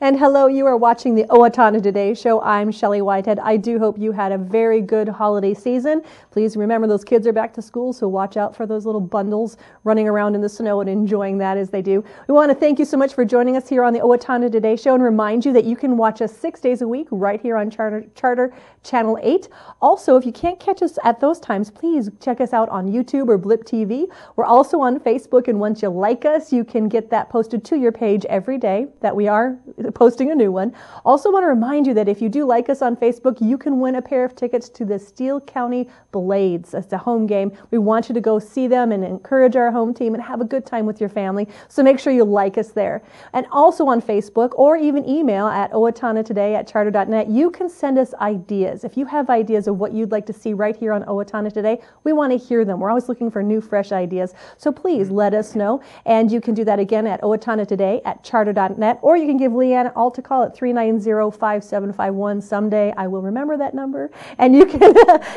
And hello, you are watching the Owatonna Today Show. I'm Shelley Whitehead. I do hope you had a very good holiday season. Please remember those kids are back to school, so watch out for those little bundles running around in the snow and enjoying that as they do. We want to thank you so much for joining us here on the Owatonna Today Show and remind you that you can watch us 6 days a week right here on Charter Channel 8. Also, if you can't catch us at those times, please check us out on YouTube or Blip TV. We're also on Facebook, and once you like us, you can get that posted to your page every day that we are posting a new one. Also want to remind you that if you do like us on Facebook, you can win a pair of tickets to the Steele County Blades. It's a home game. We want you to go see them and encourage our home team and have a good time with your family. So make sure you like us there. And also on Facebook or even email at owatonnatoday@charter.net, you can send us ideas. If you have ideas of what you'd like to see right here on Owatonna Today, we want to hear them. We're always looking for new, fresh ideas. So please let us know. And you can do that again at owatonnatoday@charter.net, or you can give Leanne all to call at 390-5751. Someday I will remember that number, and you can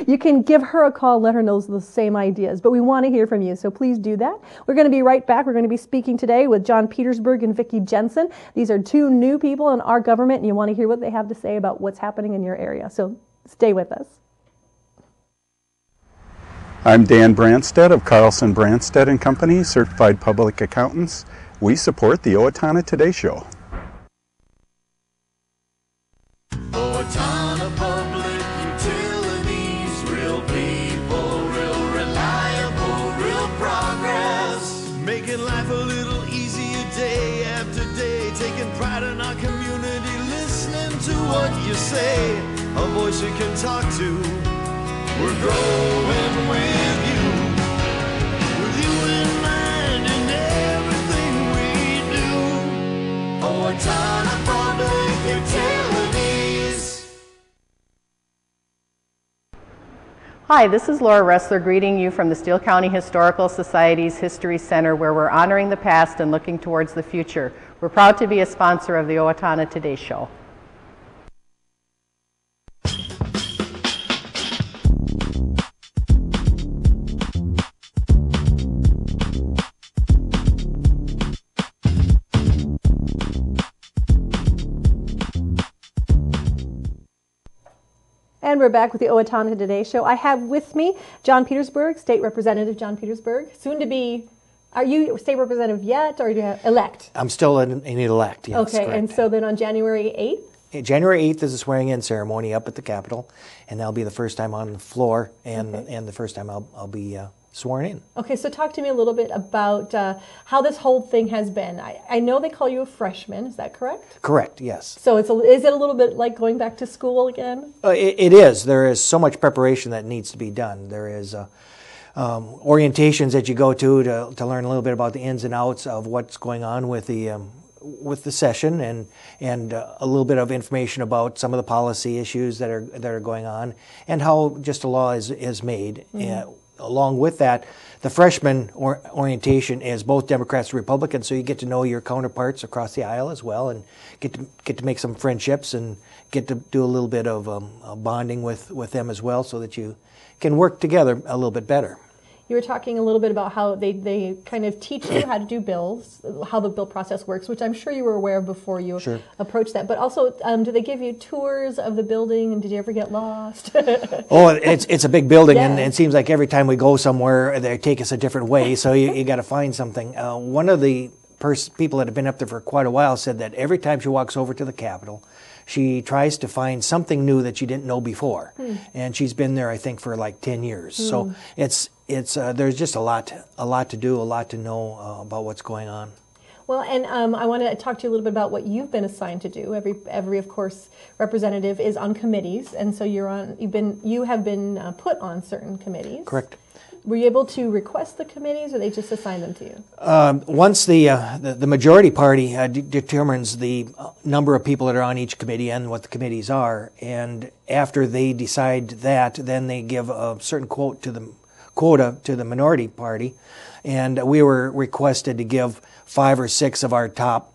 you can give her a call, let her know the same ideas. But we want to hear from you, so please do that. We're going to be right back. We're going to be speaking today with John Petersburg and Vicki Jensen. These are two new people in our government, and you want to hear what they have to say about what's happening in your area. So stay with us. I'm Dan Branstead of Carlson Branstead and Company, Certified Public Accountants. We support the Owatonna Today Show. Owatonna Public Utilities, real people, real reliable, real progress. Making life a little easier day after day, taking pride in our community, listening to what you say, a voice you can talk to. We're growing with you in mind in everything we do. Owatonna Public Utilities. Hi, this is Laura Ressler greeting you from the Steele County Historical Society's History Center, where we're honoring the past and looking towards the future. We're proud to be a sponsor of the Owatonna Today Show. And we're back with the Owatonna Today Show. I have with me John Petersburg, State Representative John Petersburg, soon to be. Are you state representative yet, or do you have elect? I'm still an elect, yes. Okay, correct. and so then on January 8th? January 8th is a swearing-in ceremony up at the Capitol, and that'll be the first time on the floor, and the first time I'll be sworn in. Okay, so talk to me a little bit about how this whole thing has been. I know they call you a freshman, is that correct? Correct, yes. So is it a little bit like going back to school again? It is. There is so much preparation that needs to be done. There is orientations that you go to learn a little bit about the ins and outs of what's going on with the session, and a little bit of information about some of the policy issues that are going on, and how just a law is made. Mm-hmm. Along with that, the freshman orientation is both Democrats and Republicans, so you get to know your counterparts across the aisle as well, and get to make some friendships and get to do a little bit of bonding with them as well, so that you can work together a little bit better. You were talking a little bit about how they kind of teach you how to do bills, how the bill process works, which I'm sure you were aware of before you approached that. But also, do they give you tours of the building, and did you ever get lost? Oh, it's a big building, yeah. And it seems like every time we go somewhere, they take us a different way, so you got to find something. One of the people that have been up there for quite a while said that every time she walks over to the Capitol, she tries to find something new that she didn't know before. And she's been there, I think, for like 10 years. So it's there's just a lot to do, a lot to know about what's going on. Well, and I want to talk to you a little bit about what you've been assigned to do. Every of course representative is on committees, and so you have been put on certain committees. Correct. Were you able to request the committees, or they just assign them to you? Once the majority party determines the number of people that are on each committee and what the committees are, and after they decide that, then they give a certain quota to the minority party, and we were requested to give 5 or 6 of our top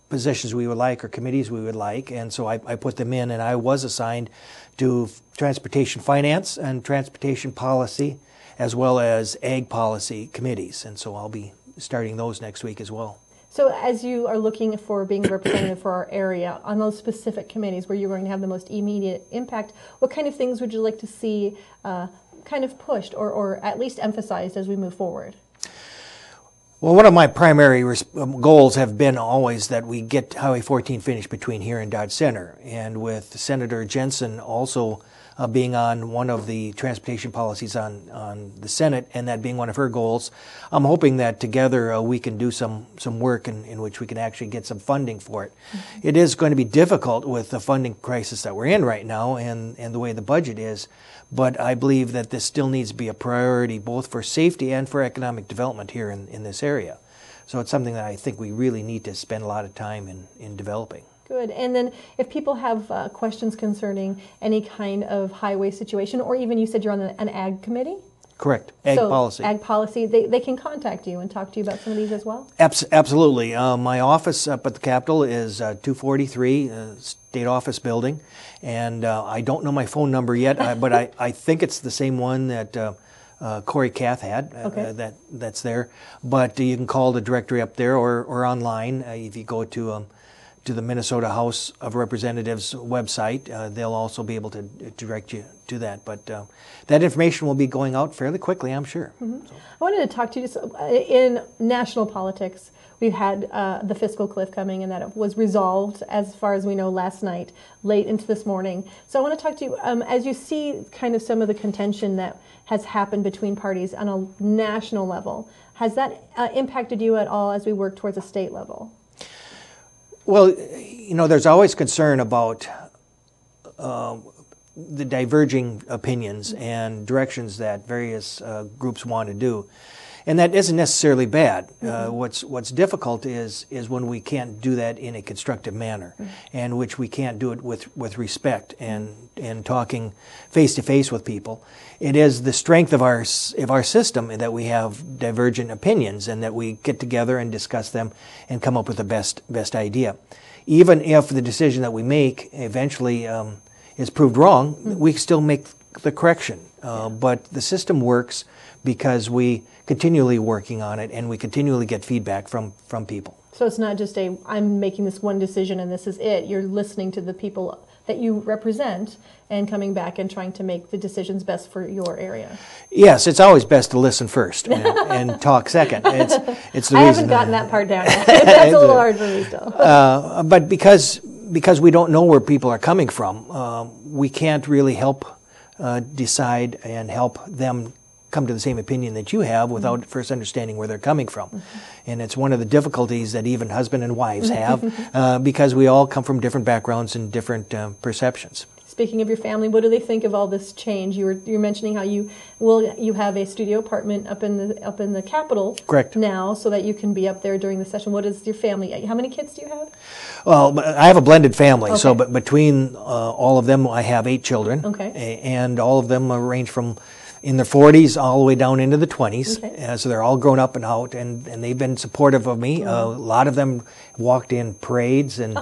positions we would like, or committees we would like, and so I put them in, and I was assigned to transportation finance and transportation policy, as well as ag policy committees, and so I'll be starting those next week as well. So as you are looking for being a representative for our area on those specific committees where you're going to have the most immediate impact, what kind of things would you like to see kind of pushed or at least emphasized as we move forward? Well, one of my primary goals have been always that we get Highway 14 finished between here and Dodge Center. And with Senator Jensen also being on one of the transportation policies on the Senate, and that being one of her goals, I'm hoping that together we can do some work in which we can actually get some funding for it. Mm-hmm. It is going to be difficult with the funding crisis that we're in right now and the way the budget is, but I believe that this still needs to be a priority both for safety and for economic development here in this area. So it's something that I think we really need to spend a lot of time in developing. Good. And then if people have questions concerning any kind of highway situation, or even you said you're on an ag committee? Correct. Ag policy. Ag policy, they can contact you and talk to you about some of these as well? Absolutely. My office up at the Capitol is 243 State Office Building, and I don't know my phone number yet, but I think it's the same one that Corey Kath had. Okay. That's there. But you can call the directory up there or online. If you go to the Minnesota House of Representatives website, they'll also be able to direct you to that. But that information will be going out fairly quickly, I'm sure. Mm-hmm. So. I wanted to talk to you just in national politics. We've had the fiscal cliff coming, and that was resolved, as far as we know, last night, late into this morning. So I want to talk to you, as you see kind of some of the contention that has happened between parties on a national level, has that impacted you at all as we work towards a state level? Well, there's always concern about the diverging opinions and directions that various groups want to do. And that isn't necessarily bad. Mm-hmm. What's difficult is when we can't do that in a constructive manner, mm-hmm. and which we can't do it with respect and talking face to face with people. It is the strength of our system that we have divergent opinions and that we get together and discuss them and come up with the best idea. Even if the decision that we make eventually is proved wrong, mm-hmm. we still make the correction. But the system works because we continually working on it and we continually get feedback from people. So it's not just I'm making this one decision and this is it. You're listening to the people that you represent and coming back and trying to make the decisions best for your area. Yes, it's always best to listen first and talk second. It's the reason. I haven't gotten that part down yet. That's a little hard for me still. But because we don't know where people are coming from, we can't really help decide and help them come to the same opinion that you have without mm-hmm. first understanding where they're coming from. Mm-hmm. And it's one of the difficulties that even husband and wives have because we all come from different backgrounds and different perceptions. Speaking of your family, what do they think of all this change? You're mentioning how you have a studio apartment up in the Capitol. Correct. Now, so that you can be up there during the session. What is your family? How many kids do you have? Well, I have a blended family, okay. So between all of them, I have 8 children. Okay. And all of them range from in their 40s all the way down into the 20s. Okay. So they're all grown up and out, and they've been supportive of me. Mm-hmm. A lot of them walked in parades and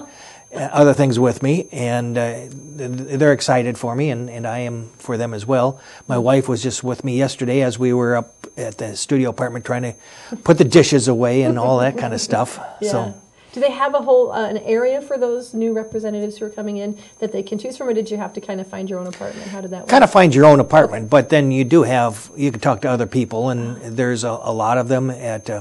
other things with me, and they're excited for me, and I am for them as well. My wife was just with me yesterday as we were up at the studio apartment trying to put the dishes away and all that kind of stuff. Yeah. So. Do they have a whole an area for those new representatives who are coming in that they can choose from, or did you have to kind of find your own apartment? How did that work? Kind of find your own apartment, okay. But then you can talk to other people, and there's a lot of them at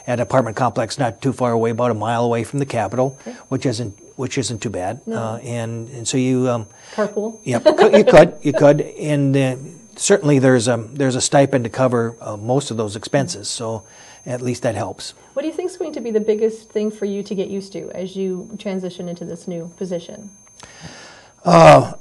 apartment complex not too far away, about a mile away from the Capitol, okay. which isn't too bad. No. And so you carpool. Yep, you could, and certainly there's a stipend to cover most of those expenses. So at least that helps. What do you think is going to be the biggest thing for you to get used to as you transition into this new position? Well,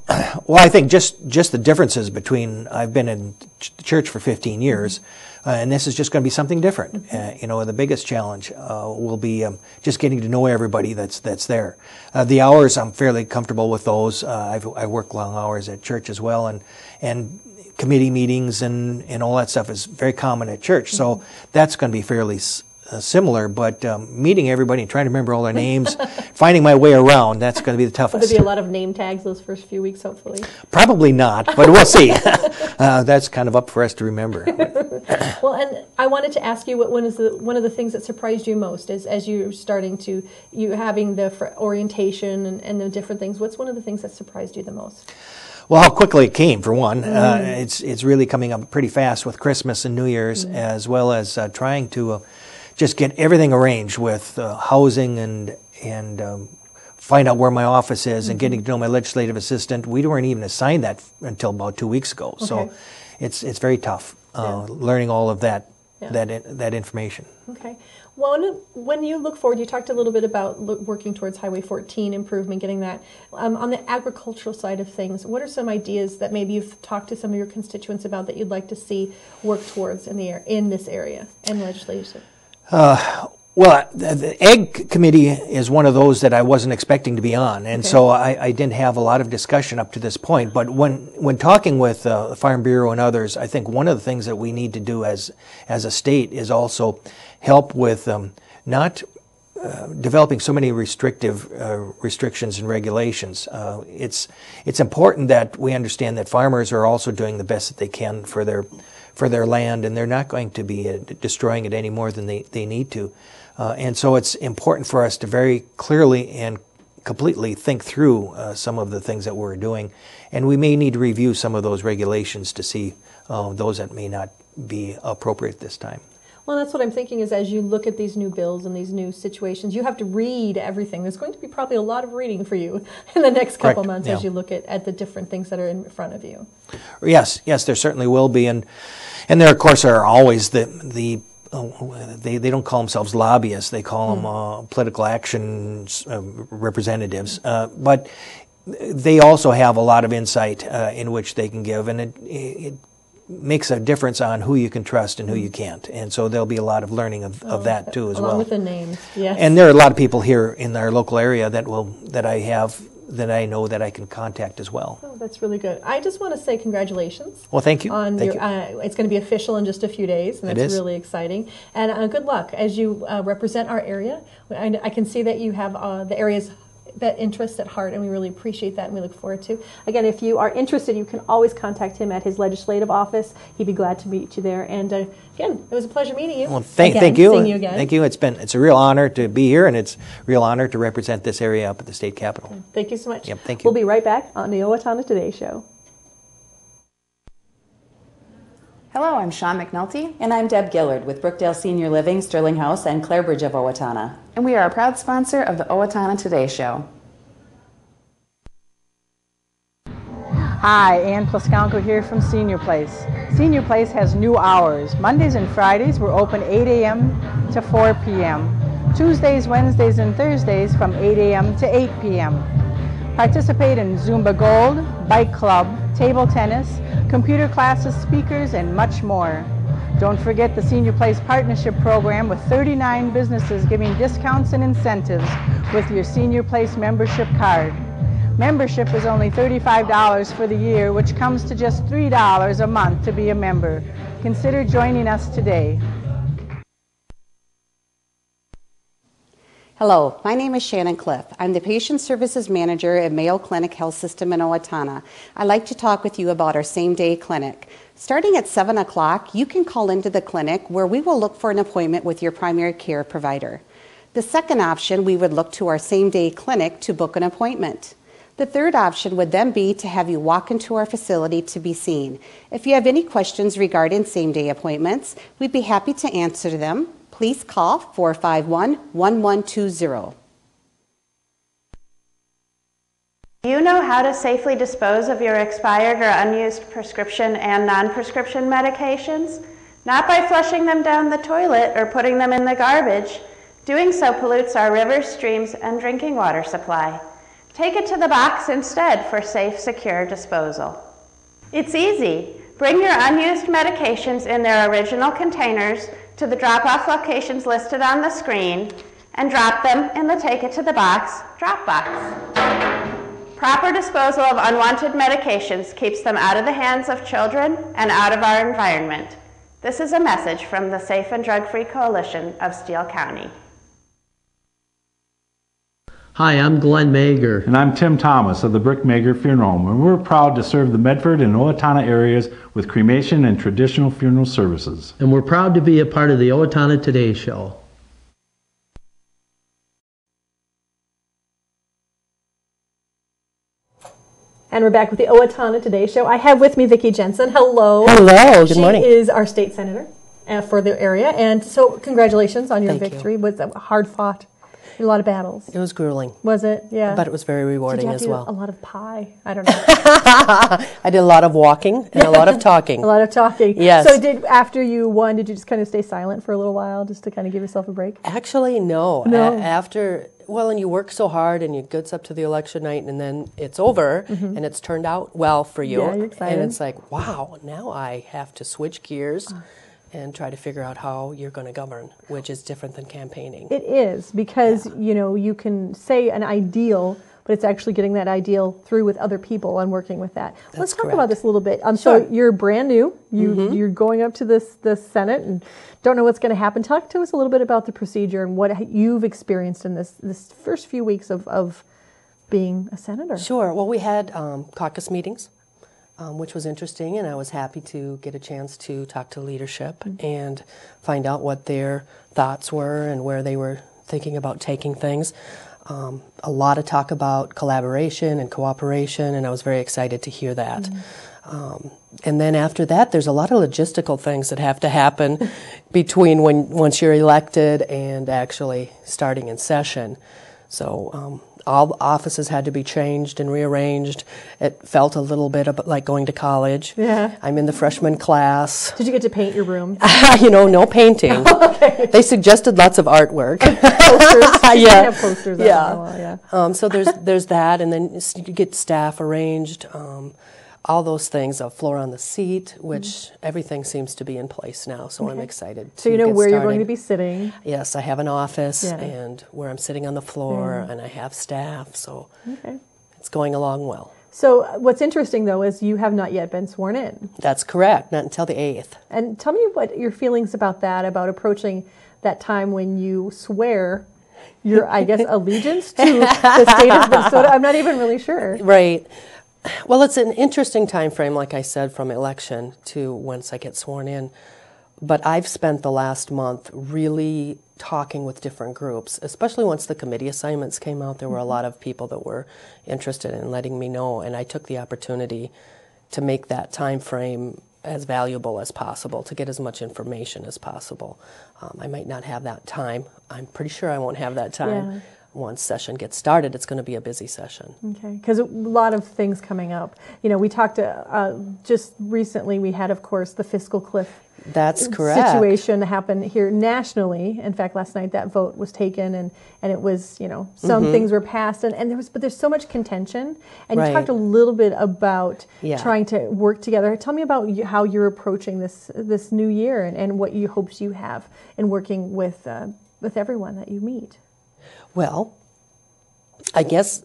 I think just the differences between, I've been in church for 15 years, and this is just going to be something different. Mm-hmm. The biggest challenge will be just getting to know everybody that's there. The hours, I'm fairly comfortable with those. I work long hours at church as well, and committee meetings and all that stuff is very common at church. So that's going to be fairly similar, but meeting everybody and trying to remember all their names, finding my way around, that's going to be the toughest. Will there be a lot of name tags those first few weeks, hopefully? Probably not, but we'll see. That's kind of up for us to remember. Well, and I wanted to ask you, one of the things that surprised you most as you're starting to, you having the orientation and the different things, what's one of the things that surprised you the most? Well, how quickly it came, for one. It's really coming up pretty fast with Christmas and New Year's, as well as trying to just get everything arranged with housing and find out where my office is and getting to know my legislative assistant. We weren't even assigned that until about 2 weeks ago, so it's very tough learning all of that information. Okay. Well, when you look forward, you talked a little bit about working towards Highway 14 improvement, getting that. On the agricultural side of things, what are some ideas that maybe you've talked to some of your constituents about that you'd like to see work towards in this area and legislation? Well, the Ag Committee is one of those that I wasn't expecting to be on, and so I didn't have a lot of discussion up to this point. But when talking with the Farm Bureau and others, I think one of the things that we need to do as a state is also help with not developing so many restrictions and regulations. It's important that we understand that farmers are also doing the best that they can for their land, and they're not going to be destroying it any more than they need to. And so it's important for us to very clearly and completely think through some of the things that we're doing. And we may need to review some of those regulations to see those that may not be appropriate this time. Well, that's what I'm thinking is as you look at these new bills and these new situations, you have to read everything. There's going to be probably a lot of reading for you in the next couple months as you look at the different things that are in front of you. Yes, there certainly will be. And there, of course, are always they don't call themselves lobbyists. They call them political action representatives. But they also have a lot of insight in which they can give, and it makes a difference on who you can trust and who you can't. And so there'll be a lot of learning of that too as well. Along with the names, yes. And there are a lot of people here in our local area that I know that I can contact as well. Oh, that's really good. I just want to say congratulations. Well, thank you. It's going to be official in just a few days, and that's really exciting. And good luck as you represent our area. I can see that you have the area's interest at heart, and we really appreciate that, and we look forward to. Again, if you are interested, you can always contact him at his legislative office. He'd be glad to meet you there. And again, it was a pleasure meeting you. Well, thank you. Seeing you again. Thank you. It's a real honor to be here, and it's a real honor to represent this area up at the state capitol. Thank you so much. Yep, thank you. We'll be right back on the Owatonna Today Show. Hello, I'm Sean McNulty. And I'm Deb Gillard with Brookdale Senior Living, Sterling House, and Clarebridge of Owatonna. And we are a proud sponsor of the Owatonna Today Show. Hi, Ann Plaskonko here from Senior Place. Senior Place has new hours. Mondays and Fridays we're open 8 a.m. to 4 p.m. Tuesdays, Wednesdays, and Thursdays from 8 a.m. to 8 p.m. Participate in Zumba Gold, Bike Club, table tennis, computer classes, speakers, and much more. Don't forget the Senior Place Partnership Program with 39 businesses giving discounts and incentives with your Senior Place membership card. Membership is only $35 for the year, which comes to just $3 a month to be a member. Consider joining us today. Hello, my name is Shannon Cliff. I'm the Patient Services Manager at Mayo Clinic Health System in Owatonna. I'd like to talk with you about our same-day clinic. Starting at 7 o'clock, you can call into the clinic where we will look for an appointment with your primary care provider. The second option, we would look to our same-day clinic to book an appointment. The third option would then be to have you walk into our facility to be seen. If you have any questions regarding same-day appointments, we'd be happy to answer them. Please call 451-1120. Do you know how to safely dispose of your expired or unused prescription and non-prescription medications? Not by flushing them down the toilet or putting them in the garbage. Doing so pollutes our rivers, streams, and drinking water supply. Take it to the box instead for safe, secure disposal. It's easy. Bring your unused medications in their original containers to the drop-off locations listed on the screen and drop them in the Take It to the Box drop box. Proper disposal of unwanted medications keeps them out of the hands of children and out of our environment. This is a message from the Safe and Drug-Free Coalition of Steele County. Hi, I'm Glenn Mager. And I'm Tim Thomas of the Brick Mager Funeral Home, and we're proud to serve the Medford and Owatonna areas with cremation and traditional funeral services. And we're proud to be a part of the Owatonna Today Show. And we're back with the Owatonna Today Show. I have with me Vicki Jensen. Hello. Hello. Good morning. She is our state senator for the area. And so congratulations on your victory. Was that hard fought? A lot of battles. It was grueling. Was it? Yeah. But it was very rewarding as well. A lot of pie. I don't know. I did a lot of walking and a lot of talking. A lot of talking. Yes. So after you won, did you just kind of stay silent for a little while just to kind of give yourself a break? Actually, no. No. And you work so hard and it gets up to the election night and then it's over and it's turned out well for you. Yeah, you're excited. And it's like, wow, now I have to switch gears and try to figure out how you're going to govern, which is different than campaigning. It is, because you can say an ideal, but it's actually getting that ideal through with other people and working with that. Let's talk about this a little bit. Sure. So you're brand new. You're going up to this Senate and don't know what's going to happen. Talk to us a little bit about the procedure and what you've experienced in this first few weeks of being a senator. Sure. Well, we had caucus meetings, which was interesting, and I was happy to get a chance to talk to leadership and find out what their thoughts were and where they were thinking about taking things. A lot of talk about collaboration and cooperation, and I was very excited to hear that. And then after that, there's a lot of logistical things that have to happen between once you're elected and actually starting in session. So all offices had to be changed and rearranged. It felt a little bit like going to college. Yeah. I'm in the freshman class. Did you get to paint your room? No painting. Okay. They suggested lots of artwork. Posters. You have posters. Yeah. So there's that, and then you get staff arranged. All those things, a floor on the seat, which everything seems to be in place now, so I'm excited to So you know get where started. you're going to be sitting. Yes, I have an office and where I'm sitting on the floor, and I have staff, so it's going along well. So what's interesting, though, is you have not yet been sworn in. That's correct, not until the 8th. And tell me what your feelings about that, about approaching that time when you swear your, I guess, allegiance to the state of Minnesota. I'm not even really sure. Right. Well, it's an interesting time frame, like I said, from election to once I get sworn in. But I've spent the last month really talking with different groups, especially once the committee assignments came out. There were a lot of people that were interested in letting me know, and I took the opportunity to make that time frame as valuable as possible, to get as much information as possible. I might not have that time. I'm pretty sure I won't have that time. Yeah. Once session gets started, it's going to be a busy session. Okay, because a lot of things coming up. We talked just recently, we had, of course, the fiscal cliff. That's correct. Situation happen here nationally. In fact, last night that vote was taken, and it was, some things were passed, and there's so much contention. And you talked a little bit about trying to work together. Tell me about how you're approaching this new year and what hopes you have in working with everyone that you meet. Well, I guess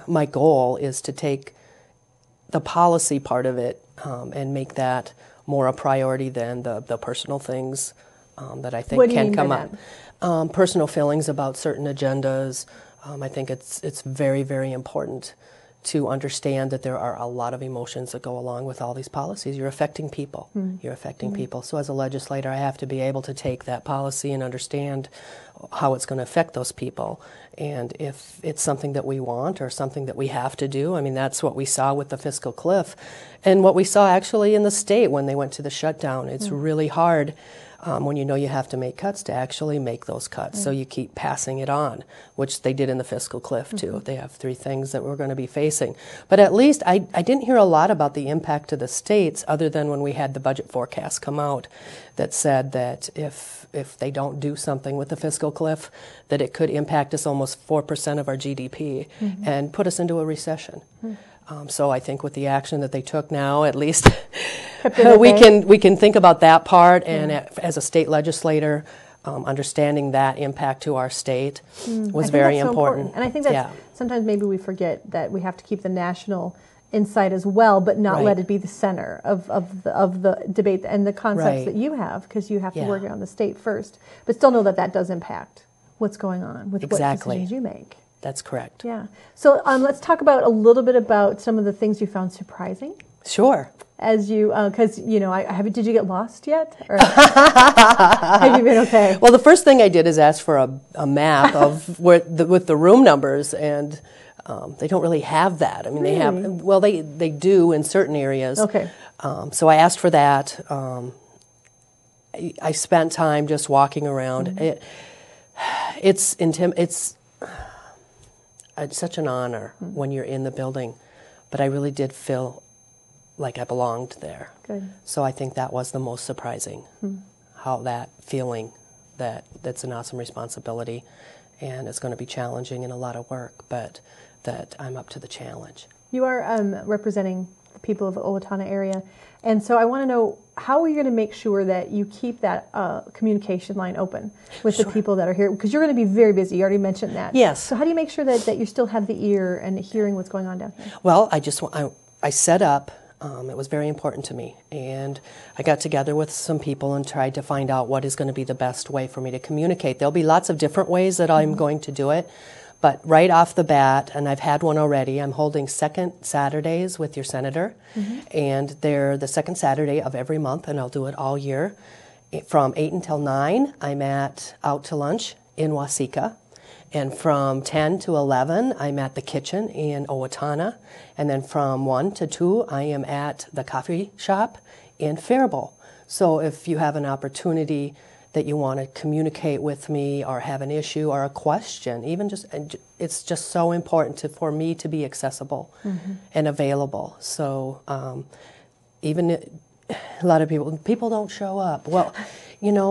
my goal is to take the policy part of it and make that more a priority than the personal things that I think can come up. Personal feelings about certain agendas. I think it's very, very important to understand that there are a lot of emotions that go along with all these policies. You're affecting people. You're affecting people. So as a legislator, I have to be able to take that policy and understand how it's going to affect those people. And if it's something that we want or something that we have to do, I mean, that's what we saw with the fiscal cliff. And what we saw actually in the state when they went to the shutdown. It's really hard when you have to make cuts to actually make those cuts. So you keep passing it on, which they did in the fiscal cliff too. They have 3 things that we're going to be facing. But at least I didn't hear a lot about the impact to the states other than when we had the budget forecast come out that said that if they don't do something with the fiscal cliff, that it could impact us almost 4% of our GDP and put us into a recession. So I think with the action that they took now, at least we can think about that part. And as a state legislator, understanding that impact to our state was very important. And I think that's sometimes maybe we forget that we have to keep the national inside as well, but not Right. let it be the center of the debate and the concepts Right. that you have, because you have to Yeah. work on the state first. But still know that that does impact what's going on with Exactly. what decisions you make. That's correct. Yeah. So let's talk about a little bit about some of the things you found surprising. Sure. As you, because did you get lost yet? Or have you been okay? Well, the first thing I did is ask for a map of with the room numbers, and they don't really have that. I mean, they have, well, they do in certain areas. Okay. So I asked for that. I spent time just walking around. It's such an honor when you're in the building, but I really did feel like I belonged there. Good. So I think that was the most surprising, how that feeling that's an awesome responsibility, and it's going to be challenging and a lot of work, but that I'm up to the challenge. You are representing the people of the Owatonna area, and so I want to know, how are you going to make sure that you keep that communication line open with the people that are here? Because you're going to be very busy. You already mentioned that. Yes. So how do you make sure that you still have the ear and hearing what's going on down here? Well, I set up, it was very important to me, and I got together with some people and tried to find out what is going to be the best way for me to communicate. There'll be lots of different ways that I'm going to do it, but right off the bat, and I've had one already, I'm holding second Saturdays with your senator, and they're the second Saturday of every month, and I'll do it all year. From 8 until 9, I'm out to lunch in Waseca. And from 10 to 11, I'm at the kitchen in Owatonna. And then from 1 to 2, I am at the coffee shop in Faribault. So if you have an opportunity that you want to communicate with me or have an issue or a question, it's just so important for me to be accessible and available. So even a lot of people don't show up. Well,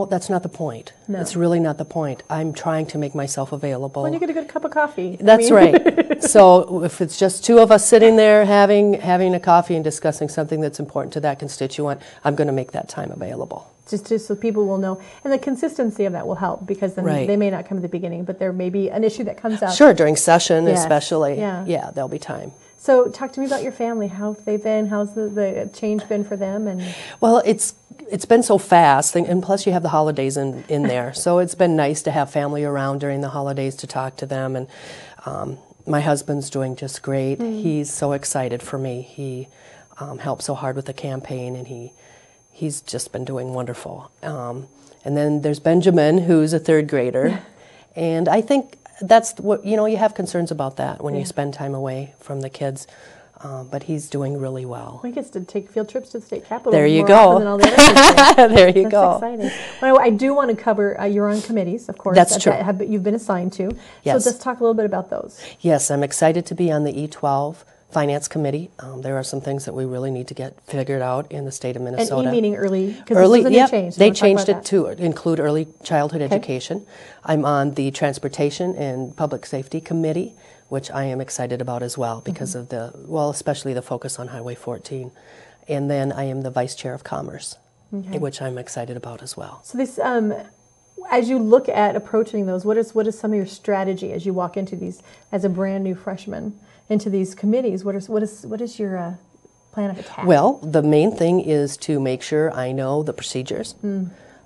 that's not the point. No. It's really not the point. I'm trying to make myself available. When you get a good cup of coffee. That's right. So if it's just two of us sitting there having a coffee and discussing something that's important to that constituent, I'm going to make that time available. Just so people will know. And the consistency of that will help, because then Right. they may not come at the beginning, but there may be an issue that comes out. Sure, during session Yes. especially. Yeah. There'll be time. So talk to me about your family. How have they been? How's the change been for them? And Well, it's been so fast, and plus you have the holidays in there. So it's been nice to have family around during the holidays to talk to them. And my husband's doing just great. He's so excited for me. He helped so hard with the campaign, and he's just been doing wonderful. And then there's Benjamin, who's a third grader. And I think that's what, you have concerns about that when you spend time away from the kids. But he's doing really well. he gets to take field trips to the state capitol. There you more go. often than all the other kids. There you go. That's exciting. Well, I do want to cover, you're on committees, of course. That's true. That you've been assigned to. Yes. So let's talk a little bit about those. Yes, I'm excited to be on the E12 Finance Committee. There are some things that we really need to get figured out in the state of Minnesota. And meaning early, because Early, this was a new change. So they I wanna talk changed about it to include early childhood education. I'm on the Transportation and Public Safety Committee, which I am excited about as well because of especially the focus on Highway 14. And then I am the Vice Chair of Commerce, which I'm excited about as well. So this, as you look at approaching those, what is some of your strategy as you walk into these as a brand new freshman into these committees? What is your plan of attack? Well, the main thing is to make sure I know the procedures.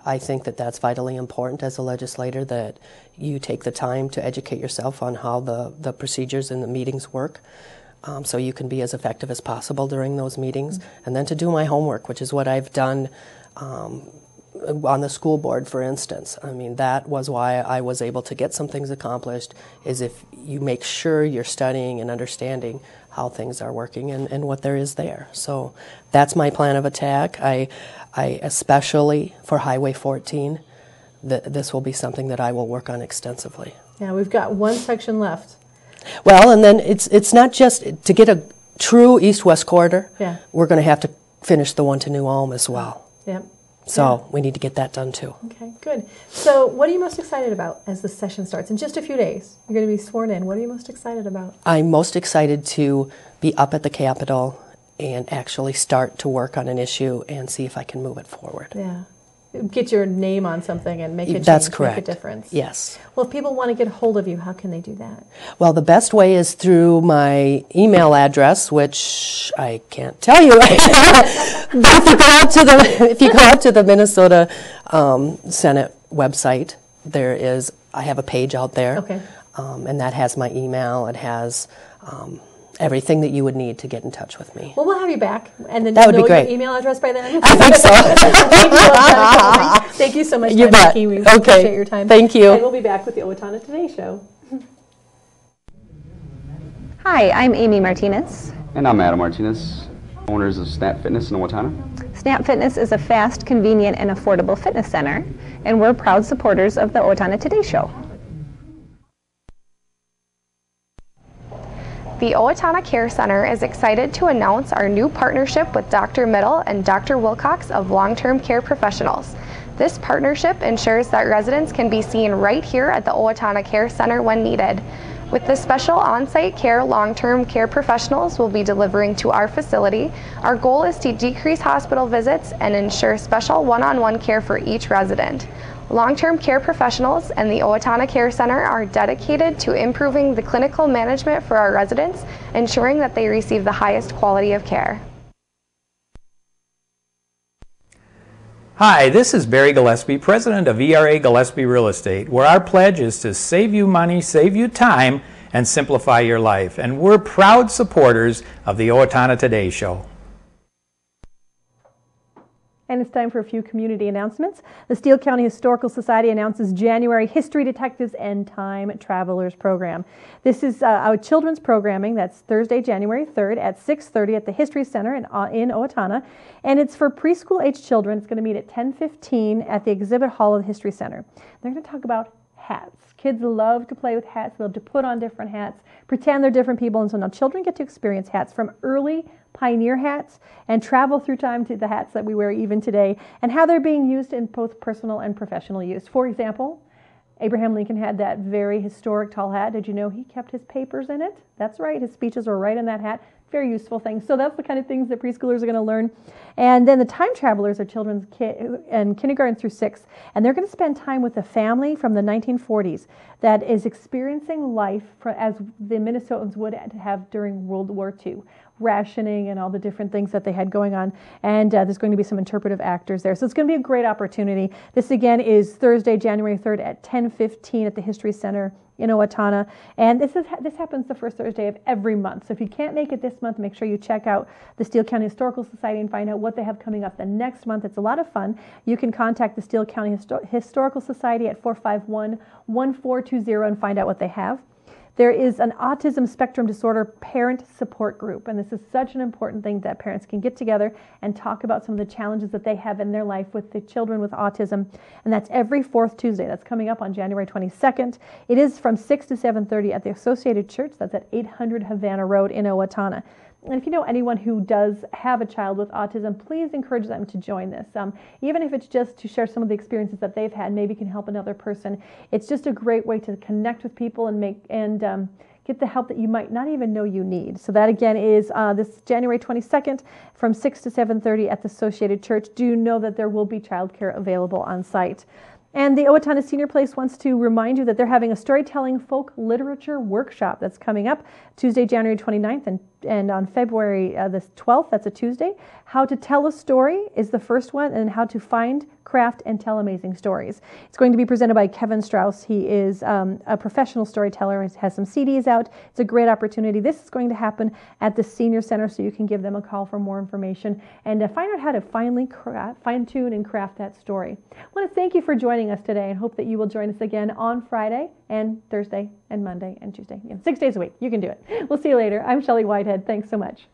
I think that that's vitally important as a legislator, that you take the time to educate yourself on how the procedures in the meetings work, so you can be as effective as possible during those meetings, and then to do my homework, which is what I've done on the school board, for instance. I mean, that was why I was able to get some things accomplished, is if you make sure you're studying and understanding how things are working and what there is there. So that's my plan of attack. I especially for Highway 14, this will be something that I will work on extensively. Yeah, we've got one section left. Well, and then it's not just to get a true east-west corridor. Yeah. We're going to have to finish the one to New Ulm as well. Yep. So we need to get that done too. Okay, good. So what are you most excited about as the session starts? In just a few days, you're going to be sworn in. What are you most excited about? I'm most excited to be up at the Capitol and actually start to work on an issue and see if I can move it forward. Yeah. get your name on something and make a change, That's correct. make a difference. Yes. Well, if people want to get a hold of you, how can they do that? Well, the best way is through my email address, which I can't tell you right now. But if you go out to the Minnesota Senate website, I have a page out there. Okay. And that has my email. It has everything that you would need to get in touch with me. Well, we'll have you back, and then that would be great. Your email address by then. I think so. Thank you so much, You bet. Vicki. We Okay. appreciate your time. Thank you. And we'll be back with the Owatonna Today Show. Hi, I'm Amy Martinez. And I'm Adam Martinez, owners of Snap Fitness in Owatonna. Snap Fitness is a fast, convenient, and affordable fitness center, and we're proud supporters of the Owatonna Today Show. The Owatonna Care Center is excited to announce our new partnership with Dr. Middle and Dr. Wilcox of Long-Term Care Professionals. This partnership ensures that residents can be seen right here at the Owatonna Care Center when needed. With the special on-site care long-term care professionals will be delivering to our facility, our goal is to decrease hospital visits and ensure special one-on-one care for each resident. Long-term care professionals and the Owatonna Care Center are dedicated to improving the clinical management for our residents, ensuring that they receive the highest quality of care. Hi, this is Barry Gillespie, president of ERA Gillespie Real Estate, where our pledge is to save you money, save you time, and simplify your life. And we're proud supporters of the Owatonna Today Show. And it's time for a few community announcements. The Steele County Historical Society announces January History Detectives and Time Travelers program. This is our children's programming. That's Thursday, January 3rd at 6:30 at the History Center in Owatonna. And it's for preschool-age children. It's going to meet at 10:15 at the Exhibit Hall of the History Center. They're going to talk about hats. Kids love to play with hats, love to put on different hats, pretend they're different people. And so now children get to experience hats from early pioneer hats and travel through time to the hats that we wear even today and how they're being used in both personal and professional use. For example, Abraham Lincoln had that very historic tall hat. Did you know he kept his papers in it? That's right. His speeches were right in that hat. Very useful thing. So that's the kind of things that preschoolers are going to learn. And then the time travelers are children's and kindergarten through 6th. And they're going to spend time with a family from the 1940s that is experiencing life as the Minnesotans would have during World War II. Rationing and all the different things that they had going on. And there's going to be some interpretive actors there. So it's going to be a great opportunity. This again is Thursday, January 3rd at 10:15 at the History Center in Owatonna. And this happens the first Thursday of every month. So if you can't make it this month, make sure you check out the Steele County Historical Society and find out what they have coming up the next month. It's a lot of fun. You can contact the Steele County Historical Society at 451-1420 and find out what they have. There is an autism spectrum disorder parent support group, and this is such an important thing that parents can get together and talk about some of the challenges that they have in their life with the children with autism, and that's every 4th Tuesday. That's coming up on January 22nd. It is from 6 to 7:30 at the Associated Church. That's at 800 Havana Road in Owatonna. And if you know anyone who does have a child with autism, please encourage them to join this. Even if it's just to share some of the experiences that they've had, maybe can help another person. It's just a great way to connect with people and get the help that you might not even know you need. So that again is this January 22nd from 6 to 7:30 at the Associated Church. Do know that there will be childcare available on site. And the Owatonna Senior Place wants to remind you that they're having a storytelling folk literature workshop that's coming up Tuesday, January 29th and on February the 12th, that's a Tuesday. How to Tell a Story is the first one, and how to find, craft, and tell amazing stories. It's going to be presented by Kevin Strauss. He is a professional storyteller and has some CDs out. It's a great opportunity. This is going to happen at the Senior Center, so you can give them a call for more information and find out how to fine-tune and craft that story. I want to thank you for joining us today and hope that you will join us again on Friday and Thursday and Monday and Tuesday. 6 days a week. You can do it. We'll see you later. I'm Shelley Whitehead. Thanks so much.